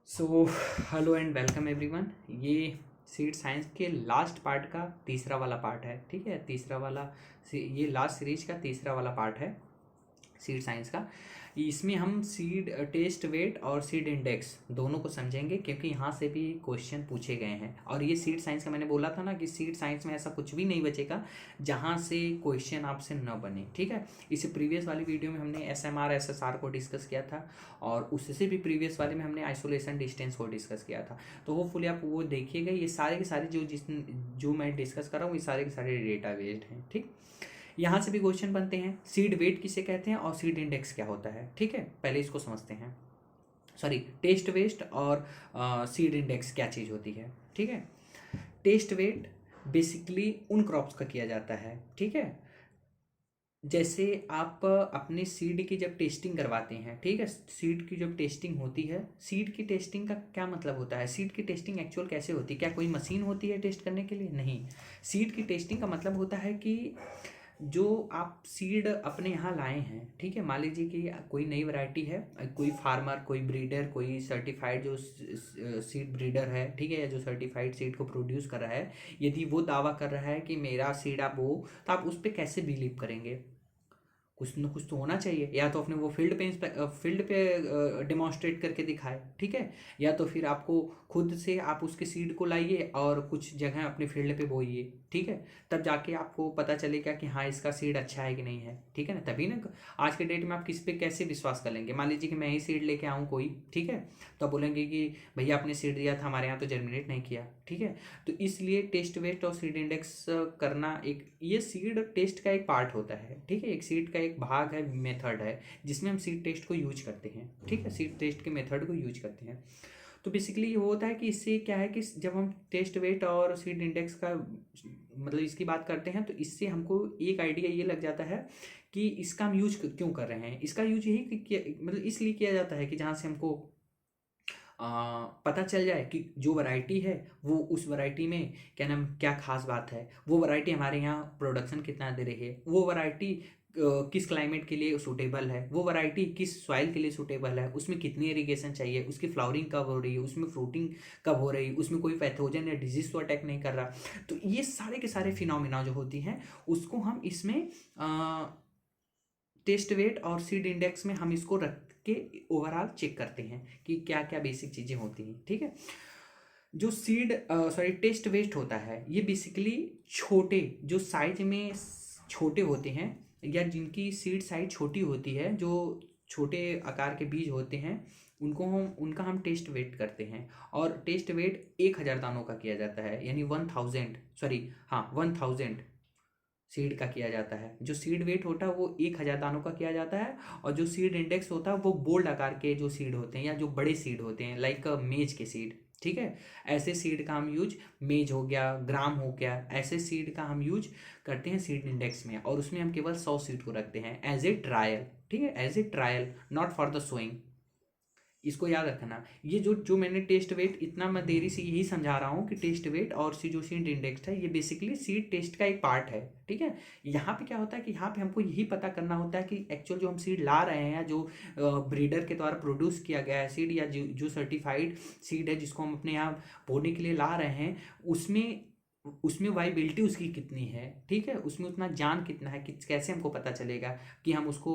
So hello and welcome everyone. ये seed science के last part का तीसरा वाला पार्ट है। ठीक है, तीसरा वाला ये लास्ट सीरीज का तीसरा वाला पार्ट है सीड साइंस का। इसमें हम सीड टेस्ट वेट और सीड इंडेक्स दोनों को समझेंगे, क्योंकि यहाँ से भी क्वेश्चन पूछे गए हैं। और ये सीड साइंस का मैंने बोला था ना कि सीड साइंस में ऐसा कुछ भी नहीं बचेगा जहाँ से क्वेश्चन आपसे न बने। ठीक है, इससे प्रीवियस वाली वीडियो में हमने SMR SSR को डिस्कस किया था, और उससे भी प्रीवियस वाले में हमने आइसोलेशन डिस्टेंस को डिस्कस किया था। तो होपफुली आप वो देखिएगा। ये सारे के सारे जो मैं डिस्कस कर रहा हूँ, ये सारे के सारे डेटा बेस्ड हैं। ठीक, यहाँ से भी क्वेश्चन बनते हैं। सीड वेट किसे कहते हैं और सीड इंडेक्स क्या होता है। ठीक है, पहले इसको समझते हैं। सॉरी, टेस्ट वेट और सीड इंडेक्स क्या चीज़ होती है। ठीक है, टेस्ट वेट बेसिकली उन क्रॉप्स का किया जाता है। ठीक है, जैसे आप अपने सीड की जब टेस्टिंग करवाते हैं, ठीक है, सीड की जब टेस्टिंग होती है, सीड की टेस्टिंग का क्या मतलब होता है, सीड की टेस्टिंग एक्चुअल कैसे होती है, क्या कोई मशीन होती है टेस्ट करने के लिए? नहीं। सीड की टेस्टिंग का मतलब होता है कि जो आप सीड अपने यहाँ लाए हैं, ठीक है, मान लीजिए कि कोई नई वैरायटी है, कोई फार्मर, कोई ब्रीडर, कोई सर्टिफाइड जो सीड ब्रीडर है, ठीक है, या जो सर्टिफाइड सीड को प्रोड्यूस कर रहा है, यदि वो दावा कर रहा है कि मेरा सीड आप वो, तो आप उस पर कैसे बिलीव करेंगे? कुछ न कुछ तो होना चाहिए। या तो अपने वो फील्ड पे डेमोन्स्ट्रेट करके दिखाए, ठीक है, या तो फिर आपको खुद से आप उसके सीड को लाइए और कुछ जगह अपने फील्ड पे बोइए। ठीक है, तब जाके आपको पता चलेगा कि हाँ, इसका सीड अच्छा है कि नहीं है। ठीक है ना, तभी ना आज के डेट में आप किस पे कैसे विश्वास कर लेंगे। मान लीजिए कि मैं ही सीड लेके आऊँ कोई, ठीक है, तो आप बोलेंगे कि भैया आपने सीड दिया था, हमारे यहाँ तो जर्मिनेट नहीं किया। ठीक है, तो इसलिए टेस्ट वेट और सीड इंडेक्स करना एक, ये सीड टेस्ट का एक पार्ट होता है। ठीक है, एक सीड का एक भाग है, मेथड है, जिसमें हम सीड टेस्ट को यूज करते हैं। ठीक है, सीड टेस्ट के मेथड को यूज करते हैं। तो बेसिकली ये होता है कि इससे क्या है कि जब हम टेस्ट वेट और सीड इंडेक्स का मतलब इसकी बात करते हैं, तो इससे हमको एक आइडिया ये लग जाता है कि इसका हम यूज क्यों कर रहे हैं। इसका यूज यही मतलब इसलिए किया जाता है कि जहाँ से हमको पता चल जाए कि जो वैरायटी है वो उस वैरायटी में क्या नाम, क्या खास बात है, वो वैरायटी हमारे यहाँ प्रोडक्शन कितना दे रही है, वो वैरायटी किस क्लाइमेट के लिए सूटेबल है, वो वैरायटी किस सॉइल के लिए सूटेबल है, उसमें कितनी इरिगेशन चाहिए, उसकी फ्लावरिंग कब हो रही है, उसमें फ्रूटिंग कब हो रही है, उसमें कोई पैथोजन या डिजीज तो अटैक नहीं कर रहा। तो ये सारे के सारे फिनोमिना जो होती हैं, उसको हम इसमें टेस्ट वेट और सीड इंडेक्स में हम इसको रख के ओवरऑल चेक करते हैं कि क्या क्या बेसिक चीज़ें होती हैं। ठीक है, जो सीड सॉरी टेस्ट वेट होता है, ये बेसिकली छोटे जो साइज में छोटे होते हैं, या जिनकी सीड साइज छोटी होती है, जो छोटे आकार के बीज होते हैं, उनका हम टेस्ट वेट करते हैं। और टेस्ट वेट 1,000 दानों का किया जाता है, यानी 1000, सॉरी हाँ, 1000 सीड का किया जाता है। जो सीड वेट होता है वो 1,000 दानों का किया जाता है। और जो सीड इंडेक्स होता है वो बोल्ड आकार के जो सीड होते हैं, या जो बड़े सीड होते हैं, लाइक मेज के सीड। ठीक है, ऐसे सीड का हम यूज, मेज हो गया, ग्राम हो गया, ऐसे सीड का हम यूज करते हैं सीड इंडेक्स में। और उसमें हम केवल 100 सीड को रखते हैं एज ए ट्रायल। ठीक है, as a trial, not for the sewing. इसको याद रखना। ये जो जो मैंने टेस्ट वेट इतना मैं देरी से यही समझा रहा हूँ कि टेस्ट वेट और सी जो सीड इंडेक्स है, ये बेसिकली सीड टेस्ट का एक पार्ट है। ठीक है, यहाँ पे क्या होता है कि यहाँ पे हमको यही पता करना होता है कि एक्चुअल जो हम सीड ला रहे हैं, या जो ब्रीडर के द्वारा प्रोड्यूस किया गया है सीड, या जो सर्टिफाइड सीड है जिसको हम अपने यहाँ बोने के लिए ला रहे हैं, उसमें उसमें वाइबिलिटी उसकी कितनी है। ठीक है, उसमें उतना जान कितना है कि कैसे हमको पता चलेगा कि हम उसको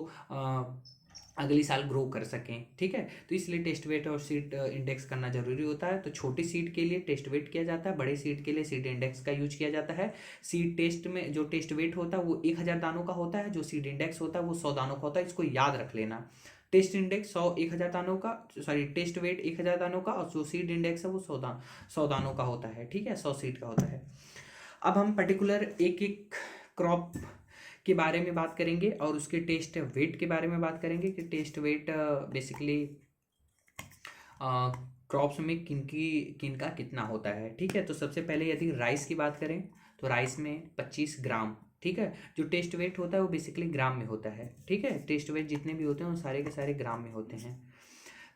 अगली साल ग्रो कर सकें। ठीक है, तो इसलिए टेस्ट वेट और सीड इंडेक्स करना जरूरी होता है। तो छोटी सीड के लिए टेस्ट वेट किया जाता है, बड़े सीड के लिए सीड इंडेक्स का यूज किया जाता है। सीड टेस्ट में जो टेस्ट वेट होता है वो 1,000 दानों का होता है, जो सीड इंडेक्स होता है वो 100 दानों का होता है। इसको याद रख लेना। टेस्ट इंडेक्स 1,000 दानों का, सॉरी टेस्ट वेट 1,000 दानों का, और जो सीड इंडेक्स है वो 100 दानों का होता है। ठीक है, 100 सीड का होता है। अब हम पर्टिकुलर एक एक क्रॉप के बारे में बात करेंगे, और उसके टेस्ट वेट के बारे में बात करेंगे कि टेस्ट वेट बेसिकली क्रॉप्स में किनका कितना होता है। ठीक है, तो सबसे पहले यदि राइस की बात करें, तो राइस में 25 ग्राम। ठीक है, जो टेस्ट वेट होता है वो बेसिकली ग्राम में होता है। ठीक है, टेस्ट वेट जितने भी होते हैं वो सारे के सारे ग्राम में होते हैं।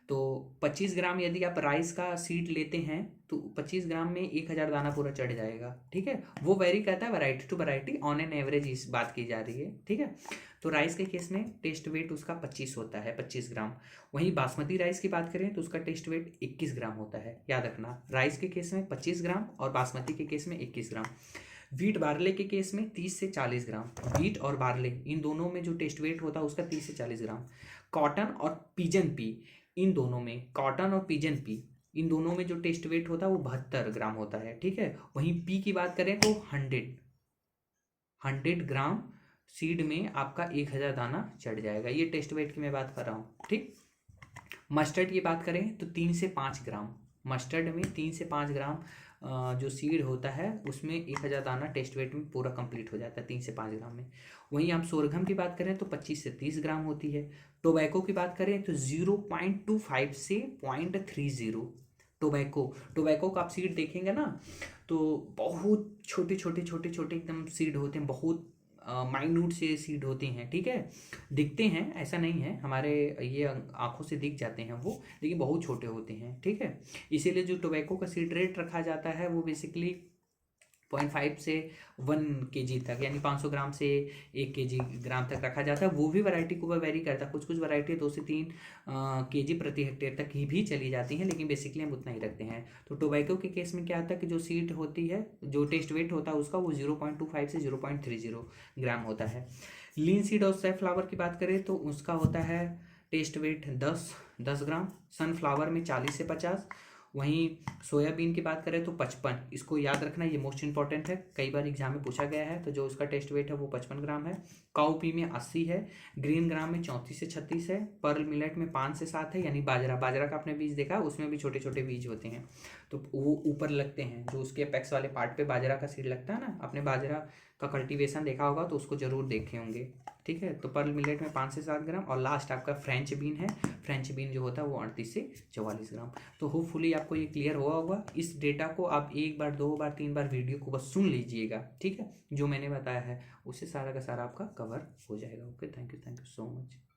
तो 25 ग्राम यदि आप राइस का सीड लेते हैं तो 25 ग्राम में 1000 दाना पूरा चढ़ जाएगा, ठीक है। वो वेरी करता है variety to variety, on an average इस बात की जा रही है, ठीक है। तो राइस के केस में टेस्ट वेट उसका 25 होता है, 25 ग्राम। वहीं बासमती राइस की बात करें तो उसका टेस्ट वेट 21 ग्राम होता है, याद रखना। राइस के केस में 25 ग्राम और बासमती के केस में 21 ग्राम। व्हीट बार्ले के केस में 30 से 40 ग्राम। व्हीट और बार्ले इन दोनों में जो टेस्ट वेट होता है उसका 30 से 40 ग्राम। कॉटन और पिजन पी इन दोनों में, कॉटन और पिजन पी इन दोनों में जो टेस्ट वेट होता है वो 72 ग्राम होता है, ठीक है। वहीं पी की बात करें तो 100 ग्राम सीड में आपका 1000 दाना चढ़ जाएगा। ये टेस्ट वेट की मैं बात कर रहा हूँ, ठीक। मस्टर्ड की बात करें तो 3 से 5 ग्राम, मस्टर्ड में 3 से 5 ग्राम जो सीड होता है उसमें 1000 दाना टेस्ट वेट में पूरा कंप्लीट हो जाता है 3 से 5 ग्राम में। वहीं आप सोरघम की बात करें तो 25 से 30 ग्राम होती है। टोबैको की बात करें तो 0.25 से 0.30। टोबैको का आप सीड देखेंगे ना तो बहुत छोटे छोटे छोटे छोटे एकदम सीड होते हैं, बहुत माइन्यूट से सीड होते हैं, ठीक है। दिखते हैं, ऐसा नहीं है, हमारे ये आंखों से दिख जाते हैं वो, लेकिन बहुत छोटे होते हैं, ठीक है। इसीलिए जो टोबैको का सीड रेट रखा जाता है वो बेसिकली 0.5 से 1 kg तक, यानी 500 ग्राम से 1 kg ग्राम तक रखा जाता है। वो भी वैरायटी को वेरी करता है, कुछ कुछ वैरायटी 2 से 3 kg प्रति हेक्टेयर तक ही भी चली जाती हैं, लेकिन बेसिकली हम उतना ही रखते हैं। तो टोबैको के केस में क्या होता है कि जो सीड होती है, जो टेस्ट वेट होता है उसका वो 0.25 से 0.30 ग्राम होता है। लीन सीड और सनफ्लावर की बात करें तो उसका होता है टेस्ट वेट 10 ग्राम, सनफ्लावर में 40 से 50। वहीं सोयाबीन की बात करें तो 55, इसको याद रखना, ये मोस्ट इंपॉर्टेंट है, कई बार एग्जाम में पूछा गया है। तो जो उसका टेस्ट वेट है वो 55 ग्राम है। काउपी में 80 है। ग्रीन ग्राम में 34 से 36 है। पर्ल मिलेट में 5 से 7 है, यानी बाजरा का आपने बीज देखा, उसमें भी छोटे छोटे बीज होते हैं तो वो ऊपर लगते हैं, जो उसके एपेक्स वाले पार्ट पे बाजरा का सीड लगता है ना, आपने बाजरा का कल्टीवेशन देखा होगा तो उसको जरूर देखे होंगे, ठीक है। तो पर्ल मिलेट में 5 से 7 ग्राम। और लास्ट आपका फ्रेंच बीन है, फ्रेंच बीन जो होता है वो 38 से 44 ग्राम। तो होपफुली आपको ये क्लियर हुआ होगा। इस डेटा को आप 1 बार 2 बार 3 बार वीडियो को बस सुन लीजिएगा, ठीक है। जो मैंने बताया है उससे सारा का सारा आपका कवर हो जाएगा। Okay, thank you so much.